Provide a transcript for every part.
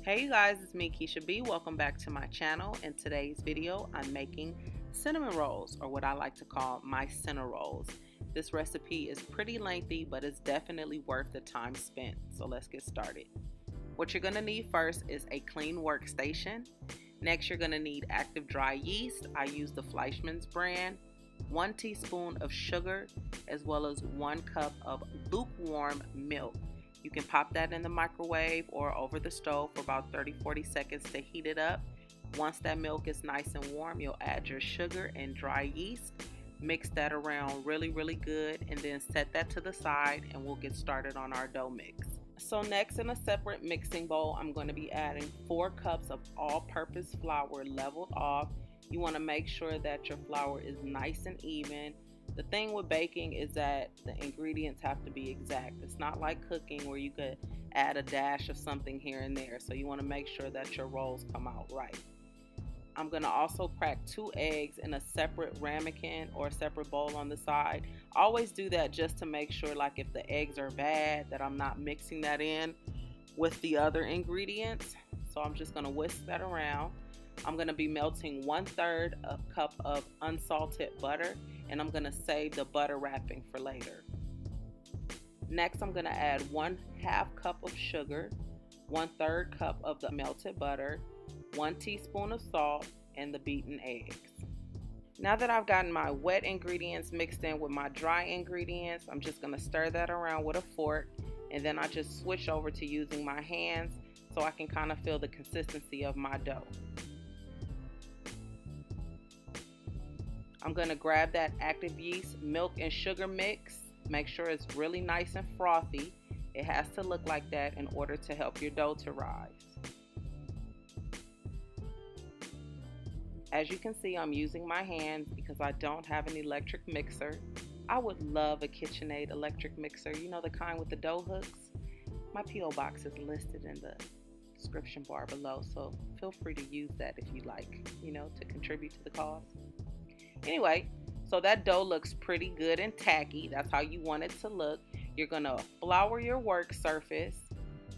Hey you guys, it's me Keisha B. Welcome back to my channel. In today's video, I'm making cinnamon rolls, or what I like to call my cinna rolls. This recipe is pretty lengthy, but it's definitely worth the time spent. So let's get started. What you're going to need first is a clean workstation. Next, you're going to need active dry yeast. I use the Fleischmann's brand. 1 teaspoon of sugar, as well as 1 cup of lukewarm milk. You can pop that in the microwave or over the stove for about 30-40 seconds to heat it up. Once that milk is nice and warm, you'll add your sugar and dry yeast. Mix that around really good, and then set that to the side, and we'll get started on our dough mix. So next, in a separate mixing bowl, I'm going to be adding 4 cups of all-purpose flour leveled off. You want to make sure that your flour is nice and even. The thing with baking is that the ingredients have to be exact. It's not like cooking where you could add a dash of something here and there. So you want to make sure that your rolls come out right. I'm going to also crack 2 eggs in a separate ramekin or a separate bowl on the side. I always do that just to make sure, like, if the eggs are bad, that I'm not mixing that in with the other ingredients. So I'm just going to whisk that around. I'm going to be melting 1/3 a cup of unsalted butter, and I'm going to save the butter wrapping for later. Next, I'm going to add 1/2 cup of sugar, 1/3 cup of the melted butter, 1 teaspoon of salt, and the beaten eggs. Now that I've gotten my wet ingredients mixed in with my dry ingredients, I'm just going to stir that around with a fork, and then I just switch over to using my hands so I can kind of feel the consistency of my dough. I'm going to grab that active yeast, milk, and sugar mix. Make sure it's really nice and frothy. It has to look like that in order to help your dough to rise. As you can see, I'm using my hands because I don't have an electric mixer. I would love a KitchenAid electric mixer, you know, the kind with the dough hooks. My P.O. box is listed in the description bar below, so feel free to use that if you like, you know, to contribute to the cause. Anyway, so that dough looks pretty good and tacky. That's how you want it to look. You're going to flour your work surface.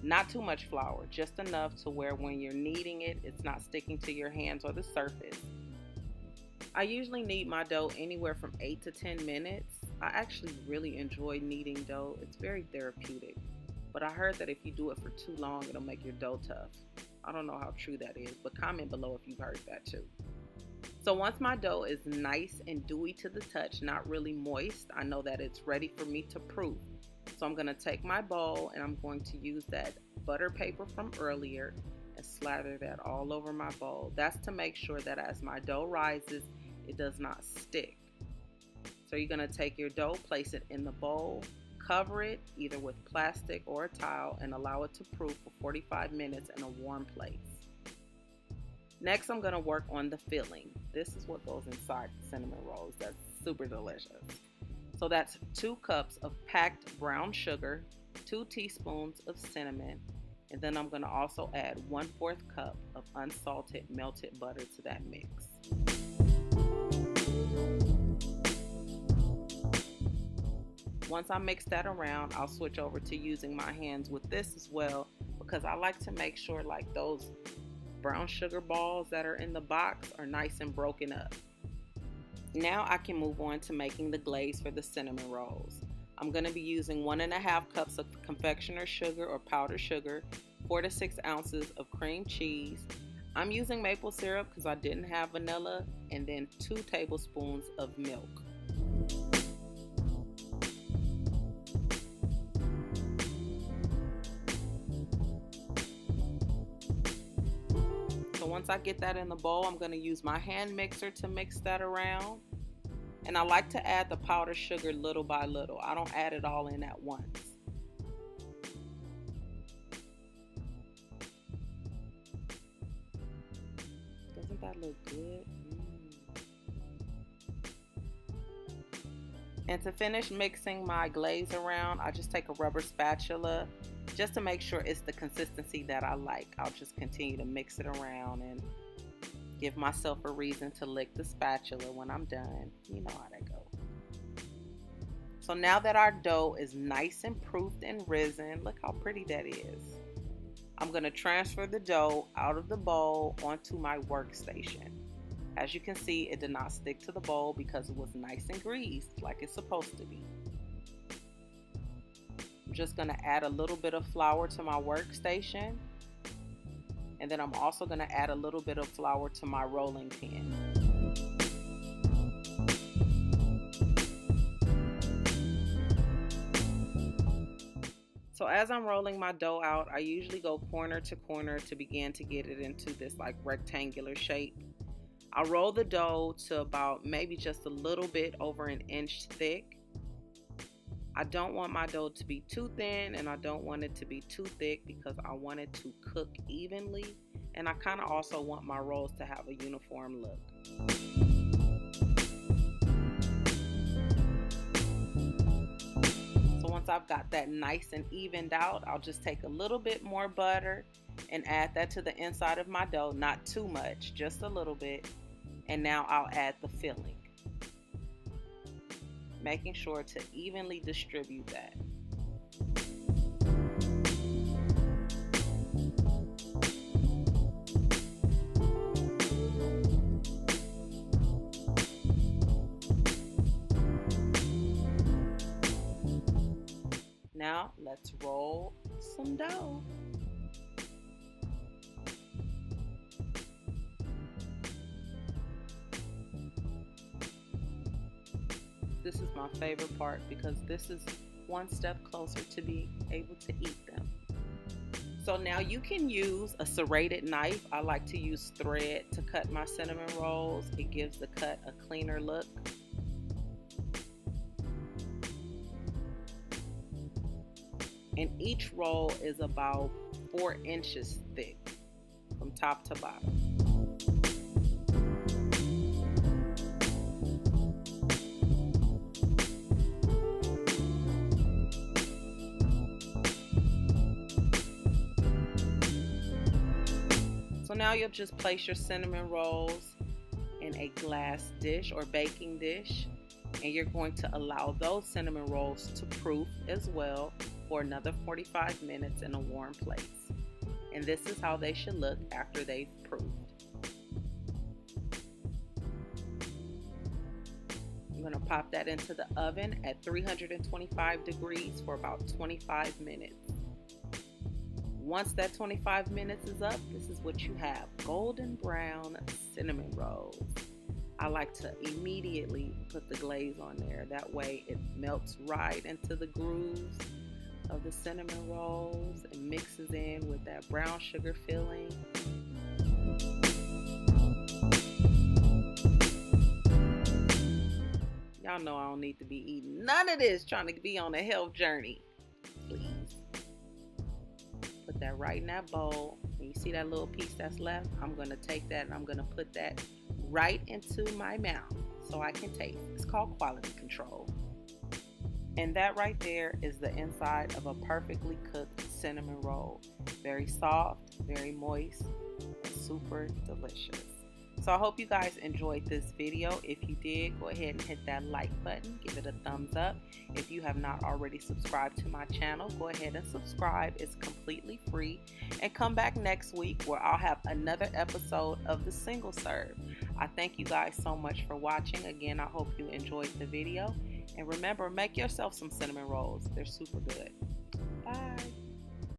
Not too much flour, just enough to where when you're kneading it, it's not sticking to your hands or the surface. I usually knead my dough anywhere from 8 to 10 minutes. I actually really enjoy kneading dough. It's very therapeutic. But I heard that if you do it for too long, it'll make your dough tough. I don't know how true that is, but comment below if you've heard that too. So once my dough is nice and dewy to the touch, not really moist, I know that it's ready for me to proof. So I'm going to take my bowl and I'm going to use that butter paper from earlier and slather that all over my bowl. That's to make sure that as my dough rises, it does not stick. So you're going to take your dough, place it in the bowl, cover it either with plastic or a towel, and allow it to proof for 45 minutes in a warm place. Next, I'm going to work on the filling. This is what goes inside the cinnamon rolls. That's super delicious. So that's 2 cups of packed brown sugar, 2 teaspoons of cinnamon, and then I'm going to also add 1/4 cup of unsalted melted butter to that mix. Once I mix that around, I'll switch over to using my hands with this as well, because I like to make sure like those brown sugar balls that are in the box are nice and broken up. Now I can move on to making the glaze for the cinnamon rolls. I'm going to be using 1.5 cups of confectioner's sugar or powdered sugar, 4 to 6 ounces of cream cheese. I'm using maple syrup because I didn't have vanilla, and then 2 tablespoons of milk. Once I get that in the bowl, I'm going to use my hand mixer to mix that around. And I like to add the powdered sugar little by little. I don't add it all in at once. Doesn't that look good? And to finish mixing my glaze around, I just take a rubber spatula just to make sure it's the consistency that I like. I'll just continue to mix it around and give myself a reason to lick the spatula when I'm done. You know how that goes. So now that our dough is nice and proofed and risen, look how pretty that is. I'm going to transfer the dough out of the bowl onto my workstation. As you can see, it did not stick to the bowl because it was nice and greased like it's supposed to be. I'm just going to add a little bit of flour to my workstation. And then I'm also going to add a little bit of flour to my rolling pin. So as I'm rolling my dough out, I usually go corner to corner to begin to get it into this like rectangular shape. I'll roll the dough to about maybe just a little bit over an inch thick. I don't want my dough to be too thin and I don't want it to be too thick because I want it to cook evenly, and I kind of also want my rolls to have a uniform look. So once I've got that nice and evened out, I'll just take a little bit more butter and add that to the inside of my dough, not too much, just a little bit. And now I'll add the filling, making sure to evenly distribute that. Now let's roll some dough. This is my favorite part because this is one step closer to being able to eat them. So now you can use a serrated knife. I like to use thread to cut my cinnamon rolls. It gives the cut a cleaner look. And each roll is about 4 inches thick from top to bottom. So now you'll just place your cinnamon rolls in a glass dish or baking dish, and you're going to allow those cinnamon rolls to proof as well for another 45 minutes in a warm place. And this is how they should look after they've proofed. I'm going to pop that into the oven at 325 degrees for about 25 minutes. Once that 25 minutes is up, this is what you have: golden brown cinnamon rolls. I like to immediately put the glaze on there. That way it melts right into the grooves of the cinnamon rolls and mixes in with that brown sugar filling. Y'all know I don't need to be eating none of this trying to be on a health journey. Please. Put that right in that bowl. And you see that little piece that's left? I'm going to take that and I'm going to put that right into my mouth so I can taste. It's called quality control. And that right there is the inside of a perfectly cooked cinnamon roll. Very soft, very moist, and super delicious. So I hope you guys enjoyed this video. If you did, go ahead and hit that like button. Give it a thumbs up. If you have not already subscribed to my channel, go ahead and subscribe. It's completely free. And come back next week where I'll have another episode of the single serve. I thank you guys so much for watching. Again, I hope you enjoyed the video. And remember, make yourself some cinnamon rolls. They're super good. Bye.